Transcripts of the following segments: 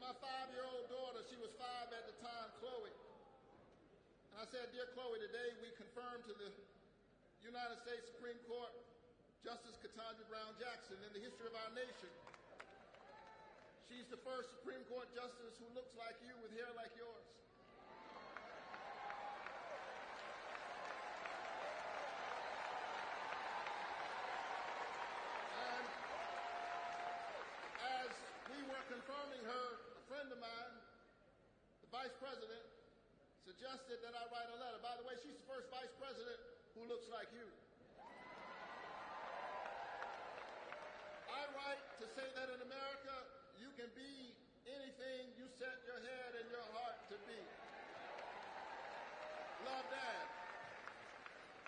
my 5-year-old daughter. She was 5 at the time, Chloe. And I said, "Dear Chloe, today we confirm to the United States Supreme Court Justice Ketanji Brown Jackson in the history of our nation. She's the first Supreme Court justice who looks like you with hair like yours." And as we were confirming her, a friend of mine, the vice president, suggested that I write a letter. By the way, she's the first vice president who looks like you. I write to say that in America, you can be anything you set your head and your heart to be. Love, Dad.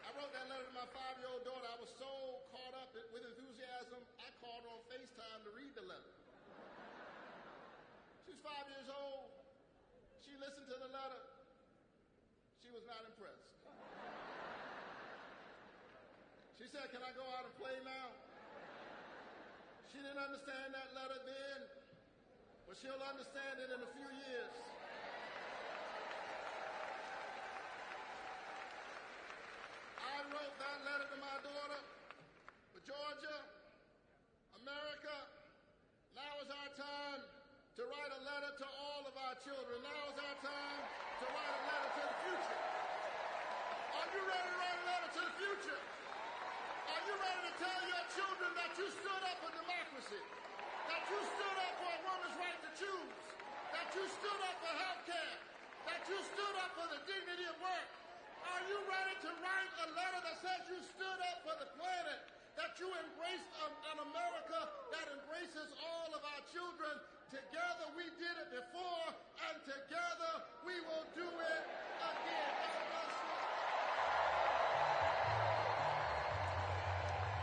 I wrote that letter to my 5-year-old daughter. I was so caught up with enthusiasm, I called her on FaceTime to read the letter. She was 5 years old. She listened to the letter. She was not impressed. She said, "Can I go out and play now?" She didn't understand that letter then, but she'll understand it in a few years. I wrote that letter to my daughter. But Georgia, America, now is our time to write a letter to all of our children. Now is our time to write a letter to the future. Are you ready to write a letter to the future? Are you ready to tell your children that you stood up for democracy, that you stood up for a woman's right to choose, that you stood up for health care, that you stood up for the dignity of work? Are you ready to write a letter that says you stood up for the planet, that you embraced an America that embraces all of our children? Together we did it before,